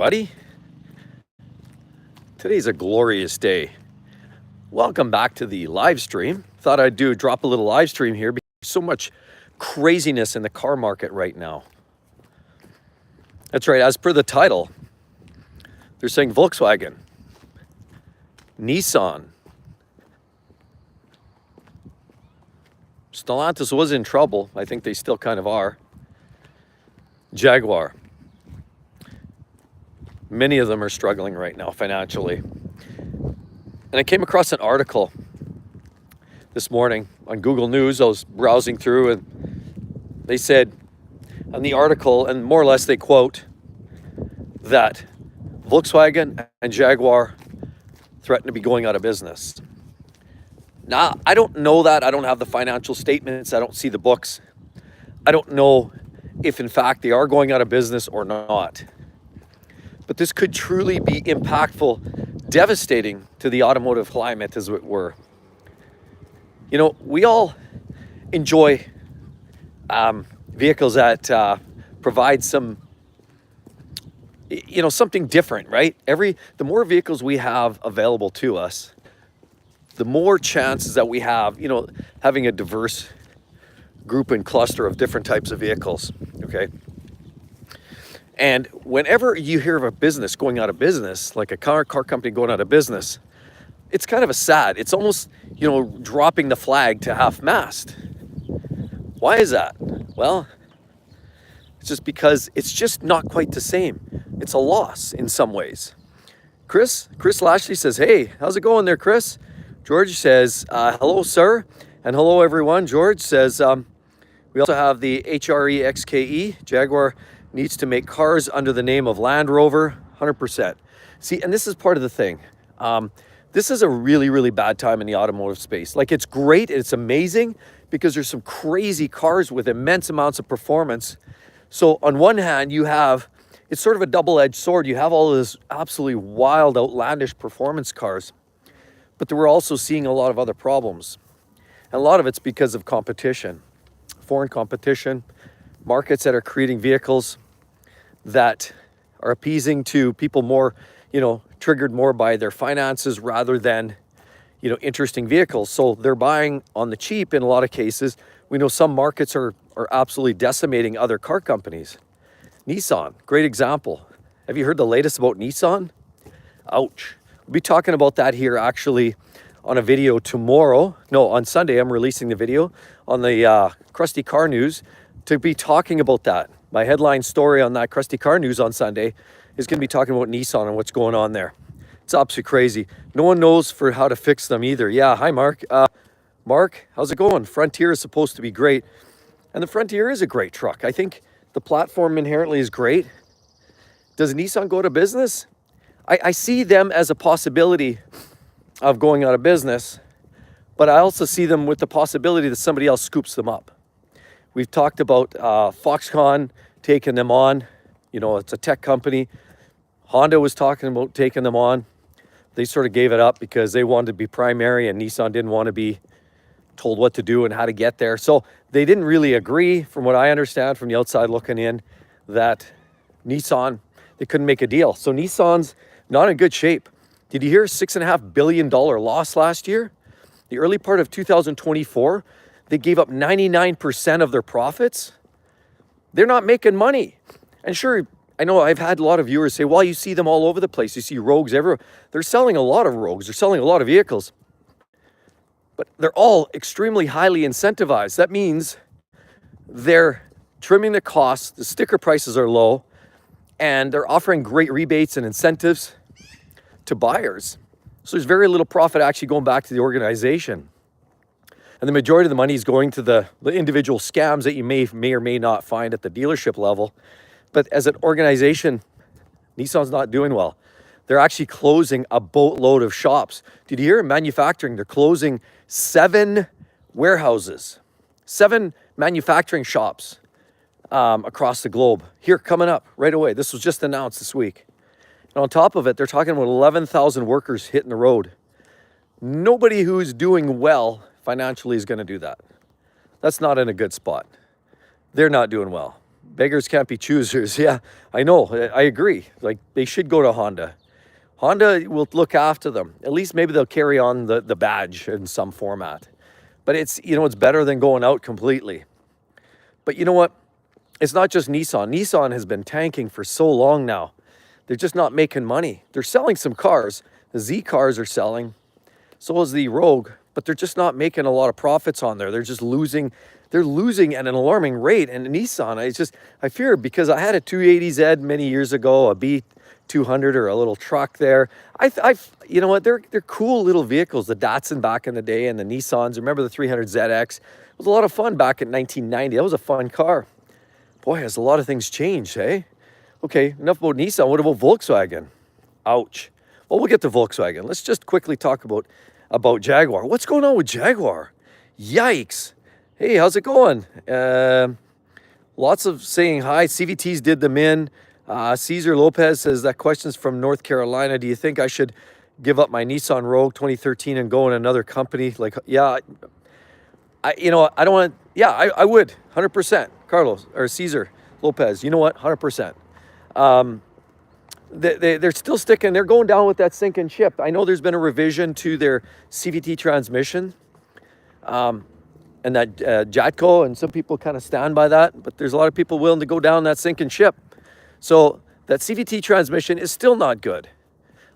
Buddy, today's a glorious day. Welcome back to the live stream. Thought I'd drop a little live stream here because there's so much craziness in the car market right now. That's right, as per the title, they're saying Volkswagen, Nissan, Stellantis was in trouble. I think they still kind of are. Jaguar. Many of them are struggling right now financially. And I came across an article this morning on Google News. I was browsing through and they said on the article, and more or less they quote, that Volkswagen and Jaguar threaten to be going out of business. Now, I don't know that. I don't have the financial statements. I don't see the books. I don't know if in fact they are going out of business or not. But this could truly be impactful, devastating to the automotive climate, as it were. You know, we all enjoy vehicles that provide some, something different, right? The more vehicles we have available to us, the more chances that we have, having a diverse group and cluster of different types of vehicles, okay? And whenever you hear of a business going out of business, like a car company going out of business, it's kind of it's almost, dropping the flag to half-mast. Why is that? Well, it's just because it's just not quite the same. It's a loss in some ways. Chris Lashley says, hey, how's it going there, Chris? George says, hello, sir. And hello, everyone. George says, we also have the HRE XKE, Jaguar needs to make cars under the name of Land Rover, 100%. See, and this is part of the thing. This is a really, really bad time in the automotive space. Like, it's great, it's amazing, because there's some crazy cars with immense amounts of performance. So on one hand, it's sort of a double-edged sword. You have all of this absolutely wild, outlandish performance cars, but we're also seeing a lot of other problems. And a lot of it's because of competition, foreign competition, markets that are creating vehicles that are appeasing to people more, triggered more by their finances rather than, interesting vehicles. So they're buying on the cheap in a lot of cases. We know some markets are absolutely decimating other car companies. Nissan, great example. Have you heard the latest about Nissan? Ouch. We'll be talking about that here actually on a video tomorrow. No, on Sunday, I'm releasing the video on the Krusty Car News to be talking about that. My headline story on that Krusty Car News on Sunday is going to be talking about Nissan and what's going on there. It's absolutely crazy. No one knows for how to fix them either. Yeah, hi, Mark. Mark, how's it going? Frontier is supposed to be great. And the Frontier is a great truck. I think the platform inherently is great. Does Nissan go to business? I see them as a possibility of going out of business, but I also see them with the possibility that somebody else scoops them up. We've talked about Foxconn taking them on. It's a tech company. Honda was talking about taking them on. They sort of gave it up because they wanted to be primary and Nissan didn't want to be told what to do and how to get there. So they didn't really agree, from what I understand from the outside looking in, that Nissan, they couldn't make a deal. So Nissan's not in good shape. Did you hear $6.5 billion loss last year? The early part of 2024, they gave up 99% of their profits. They're not making money. And sure, I know I've had a lot of viewers say, well, you see them all over the place. You see Rogues everywhere. They're selling a lot of Rogues. They're selling a lot of vehicles. But they're all extremely highly incentivized. That means they're trimming the costs. The sticker prices are low. And they're offering great rebates and incentives to buyers. So there's very little profit actually going back to the organization. And the majority of the money is going to the individual scams that you may or may not find at the dealership level. But as an organization, Nissan's not doing well. They're actually closing a boatload of shops. Did you hear in manufacturing? They're closing 7 warehouses, 7 manufacturing shops across the globe. Here, coming up right away. This was just announced this week. And on top of it, they're talking about 11,000 workers hitting the road. Nobody who's doing well financially is going to do that. That's not in a good spot. They're not doing well. beggars can't be choosers. Yeah, I know. I agree. Like, they should go to Honda. Honda will look after them. At least maybe they'll carry on the badge in some format. But it's, it's better than going out completely. But you know what? It's not just Nissan. Nissan has been tanking for so long now. They're just not making money. They're selling some cars. The Z cars are selling. So is the Rogue. But they're just not making a lot of profits on there. They're just losing. They're losing at an alarming rate. And Nissan, I fear, because I had a 280Z many years ago, a B200 or a little truck there. You know what? They're cool little vehicles. The Datsun back in the day and the Nissans. Remember the 300ZX? It was a lot of fun back in 1990. That was a fun car. Boy, has a lot of things changed, hey? Okay, enough about Nissan. What about Volkswagen? Ouch. Well, we'll get to Volkswagen. Let's just quickly talk about Jaguar. What's going on with Jaguar? Yikes. Hey, how's it going? Lots of saying hi. CVTs did them in. Cesar Lopez says, that question's from North Carolina. Do you think I should give up my Nissan Rogue 2013 and go in another company? Like, yeah, I don't want to. Yeah, I would, 100%. Carlos or Cesar Lopez, you know what? 100%. They're still sticking. They're going down with that sinking ship. I know there's been a revision to their CVT transmission, and that Jatco, and some people kind of stand by that. But there's a lot of people willing to go down that sinking ship. So that CVT transmission is still not good.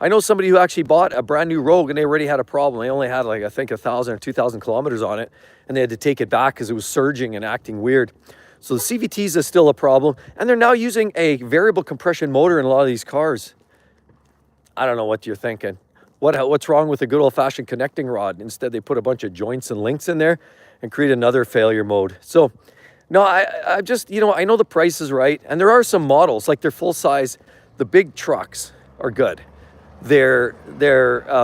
I know somebody who actually bought a brand new Rogue and they already had a problem. They only had, like, I think 1,000 or 2,000 kilometers on it, and they had to take it back because it was surging and acting weird. So the CVTs is still a problem, and they're now using a variable compression motor in a lot of these cars. I don't know what you're thinking. What's wrong with a good old-fashioned connecting rod? Instead, they put a bunch of joints and links in there and create another failure mode. So, no, I just, I know the price is right, and there are some models, like their full-size, the big trucks are good. Their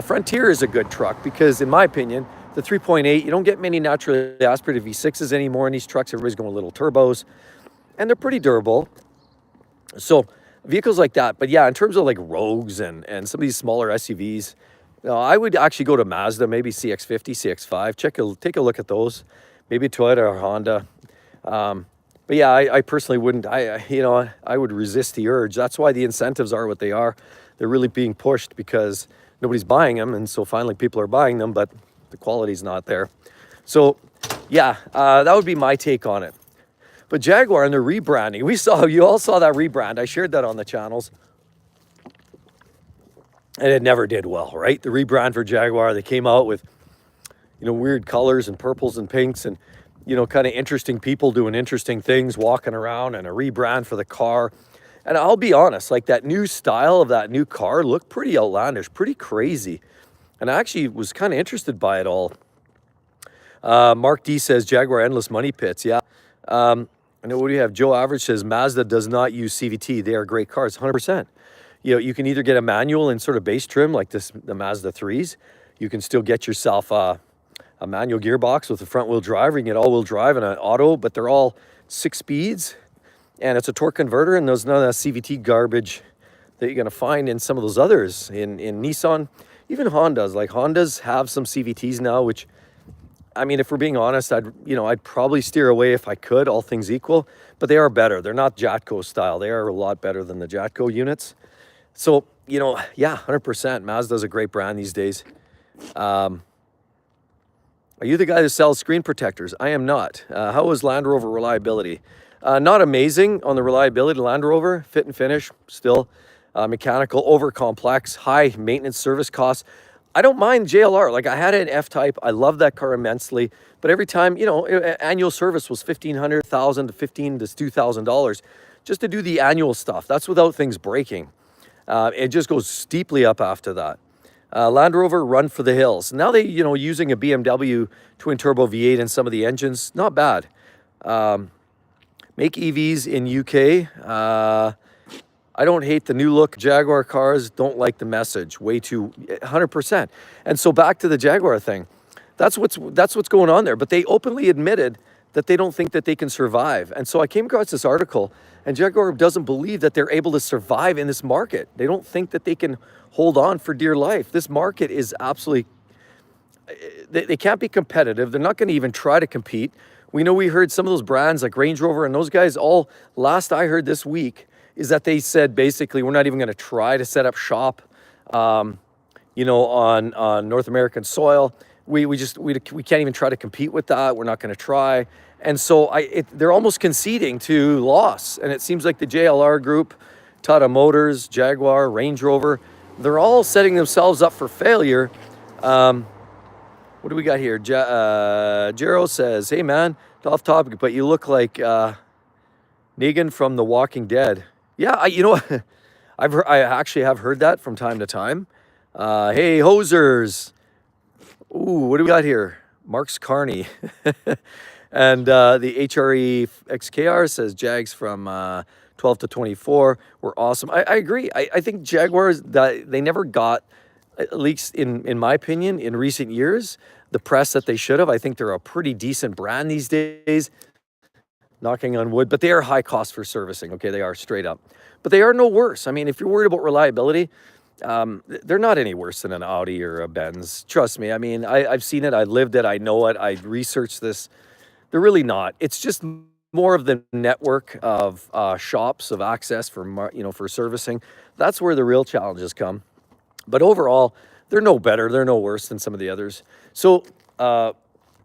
Frontier is a good truck because, in my opinion, the 3.8, you don't get many naturally aspirated V6s anymore in these trucks. Everybody's going little turbos, and they're pretty durable. So vehicles like that. But yeah, in terms of like Rogues and some of these smaller SUVs, I would actually go to Mazda, maybe CX-50, CX-5. Take a look at those. Maybe Toyota or Honda. But yeah, I personally wouldn't. I would resist the urge. That's why the incentives are what they are. They're really being pushed because nobody's buying them, and so finally people are buying them, but the quality's not there. So yeah, that would be my take on it. But Jaguar and their rebranding, you all saw that rebrand. I shared that on the channels, and it never did well, right? The rebrand for Jaguar, they came out with weird colors and purples and pinks, and kind of interesting people doing interesting things, walking around, and a rebrand for the car. And I'll be honest, like, that new style of that new car looked pretty outlandish, pretty crazy. And I actually was kind of interested by it all. Mark D says, Jaguar endless money pits. Yeah. I know, what do you have? Joe Average says, Mazda does not use CVT. They are great cars, 100%. You can either get a manual in sort of base trim like the Mazda 3s. You can still get yourself a manual gearbox with a front wheel drive. You can get all-wheel drive and an auto, but they're all 6 speeds. And it's a torque converter, and there's none of that CVT garbage that you're going to find in some of those others. In Nissan, even Hondas. Like, Hondas have some CVTs now, which, I mean, if we're being honest, I'd probably steer away if I could, all things equal. But they are better. They're not Jatco style. They are a lot better than the Jatco units. So, yeah, 100%. Mazda's a great brand these days. Are you the guy that sells screen protectors? I am not. How is Land Rover reliability? Not amazing on the reliability. Land Rover, fit and finish, still mechanical, over complex, high maintenance service costs. I don't mind JLR. Like, I had an F-Type. I love that car immensely. But every time, annual service was $1,500, $1,000 to $1,500 to $2,000 just to do the annual stuff. That's without things breaking. It just goes steeply up after that. Land Rover, run for the hills. Now they, using a BMW twin turbo V8 in some of the engines, not bad. Make EVs in UK. I don't hate the new look Jaguar cars. Don't like the message. Way too 100%. And so back to the Jaguar thing. That's what's going on there. But they openly admitted that they don't think that they can survive. And so I came across this article, and Jaguar doesn't believe that they're able to survive in this market. They don't think that they can hold on for dear life. This market is absolutely, they can't be competitive. They're not going to even try to compete We know we heard some of those brands like Range Rover and those guys all, last I heard this week, is that they said basically we're not even going to try to set up shop, on North American soil. We can't even try to compete with that. We're not going to try. And so they're almost conceding to loss. And it seems like the JLR group, Tata Motors, Jaguar, Range Rover, they're all setting themselves up for failure. What do we got here? Jero says, hey man, off topic, but you look like Negan from The Walking Dead. Yeah, I actually have heard that from time to time. Hey, hosers. Ooh, what do we got here? Mark's Carney. And the HRE XKR says Jags from 12 to 24 were awesome. I agree. I think Jaguars, they never got, at least in my opinion, in recent years, the press that they should have. I think they're a pretty decent brand these days, knocking on wood, but they are high cost for servicing. Okay, they are straight up. But they are no worse. I mean, if you're worried about reliability, they're not any worse than an Audi or a Benz. Trust me. I mean, I've seen it. I lived it. I know it. I researched this. They're really not. It's just more of the network of shops of access for servicing. That's where the real challenges come. But overall, they're no better. They're no worse than some of the others. So,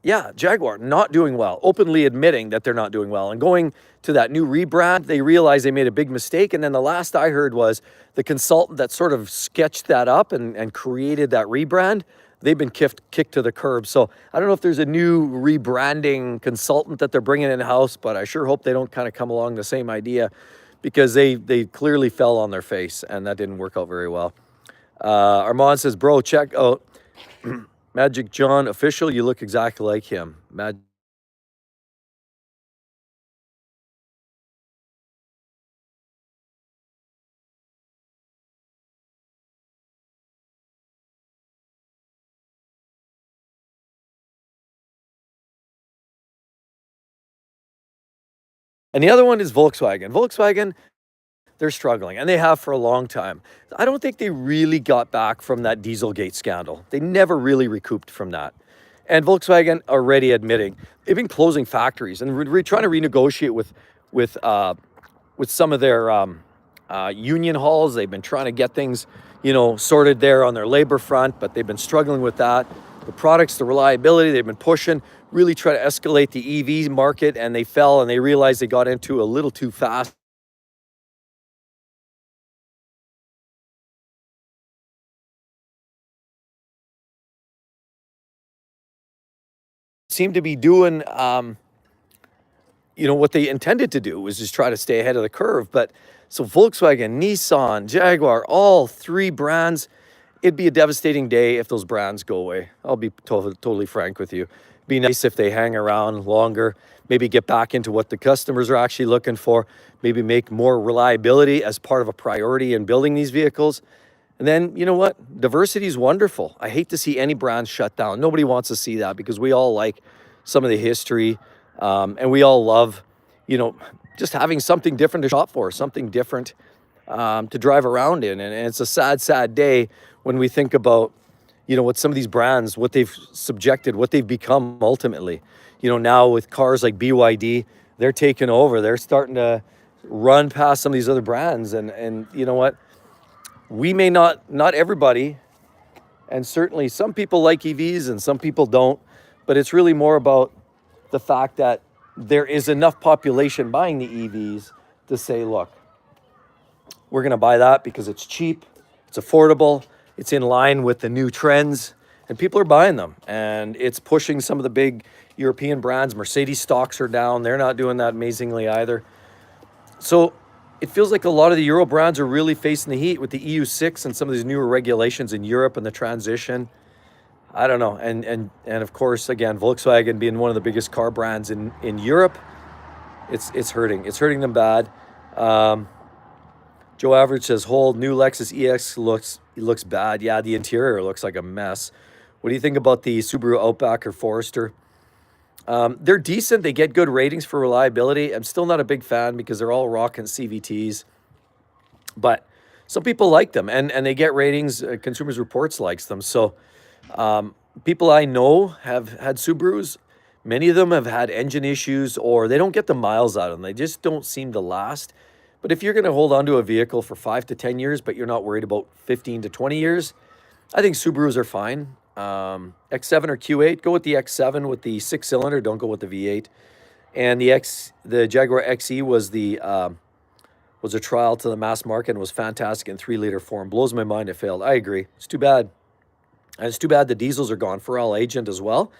yeah, Jaguar not doing well, openly admitting that they're not doing well. And going to that new rebrand, they realized they made a big mistake. And then the last I heard was the consultant that sort of sketched that up and created that rebrand, they've been kicked to the curb. So I don't know if there's a new rebranding consultant that they're bringing in-house, but I sure hope they don't kind of come along the same idea, because they clearly fell on their face, and that didn't work out very well. Armand says, bro, check out Magic John official. You look exactly like him. And the other one is Volkswagen. Volkswagen, they're struggling, and they have for a long time. I don't think they really got back from that Dieselgate scandal. They never really recouped from that. And Volkswagen already admitting they've been closing factories and trying to renegotiate with some of their union halls. They've been trying to get things, sorted there on their labor front, but they've been struggling with that. The products, the reliability, they've been pushing, really try to escalate the EV market, and they fell, and they realized they got into a little too fast. Seem to be doing, what they intended to do was just try to stay ahead of the curve. But so Volkswagen, Nissan, Jaguar, all three brands, it'd be a devastating day if those brands go away. I'll be totally frank with you. It'd be nice if they hang around longer, maybe get back into what the customers are actually looking for, maybe make more reliability as part of a priority in building these vehicles. And then, you know what? Diversity is wonderful. I hate to see any brand shut down. Nobody wants to see that, because we all like some of the history, and we all love, just having something different to shop for, something different to drive around in. And it's a sad, sad day when we think about, what some of these brands, what they've subjected, what they've become ultimately. Now with cars like BYD, they're taking over. They're starting to run past some of these other brands. And you know what? We may not everybody, and certainly some people like EVs and some people don't, but it's really more about the fact that there is enough population buying the EVs to say, look, we're going to buy that because it's cheap, it's affordable, it's in line with the new trends, and people are buying them. And it's pushing some of the big European brands. Mercedes stocks are down. They're not doing that amazingly either. So it feels like a lot of the Euro brands are really facing the heat with the EU6 and some of these newer regulations in Europe and the transition. I don't know. And of course, again, Volkswagen being one of the biggest car brands in Europe, it's hurting. It's hurting them bad. Joe Average says, hold, new Lexus EX looks bad. Yeah, the interior looks like a mess. What do you think about the Subaru Outback or Forester? They're decent. They get good ratings for reliability. I'm still not a big fan because they're all rocking CVTs. But some people like them, and they get ratings. Consumers Reports likes them. So people I know have had Subarus. Many of them have had engine issues or they don't get the miles out of them. They just don't seem to last. But if you're going to hold on to a vehicle for 5 to 10 years, but you're not worried about 15 to 20 years, I think Subarus are fine. X7 or Q8, go with the X7 with the 6-cylinder. Don't go with the V8. And the Jaguar XE was a trial to the mass market and was fantastic in 3-liter form. Blows my mind it failed. I agree. It's too bad. And it's too bad the diesels are gone. For all agent as well.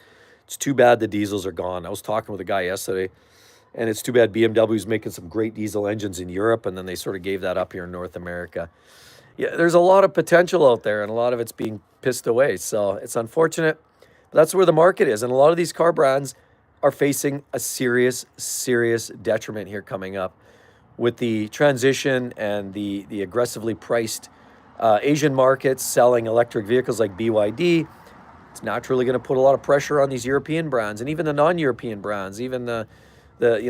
It's too bad the diesels are gone. I was talking with a guy yesterday, and it's too bad BMW's making some great diesel engines in Europe, and then they sort of gave that up here in North America. Yeah, there's a lot of potential out there, and a lot of it's being pissed away. So it's unfortunate. But that's where the market is. And a lot of these car brands are facing a serious, serious detriment here coming up with the transition and the aggressively priced Asian markets selling electric vehicles like BYD. It's naturally going to put a lot of pressure on these European brands and even the non-European brands, even the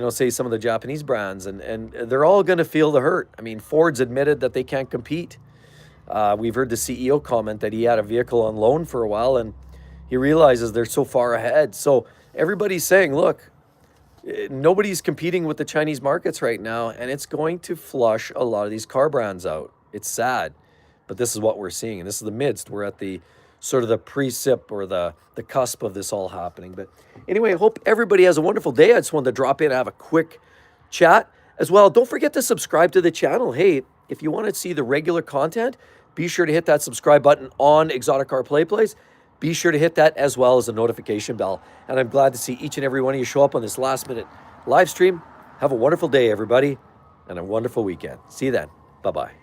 say some of the Japanese brands, and they're all going to feel the hurt. I mean, Ford's admitted that they can't compete. We've heard the CEO comment that he had a vehicle on loan for a while and he realizes they're so far ahead. So everybody's saying, look, nobody's competing with the Chinese markets right now, and it's going to flush a lot of these car brands out. It's sad, but this is what we're seeing, and this is the midst. We're at the sort of the precip or the cusp of this all happening. But anyway, I hope everybody has a wonderful day. I just wanted to drop in and have a quick chat as well. Don't forget to subscribe to the channel. Hey, if you want to see the regular content, be sure to hit that subscribe button on Exotic Car Play Place. Be sure to hit that as well as the notification bell. And I'm glad to see each and every one of you show up on this last-minute live stream. Have a wonderful day, everybody, and a wonderful weekend. See you then. Bye-bye.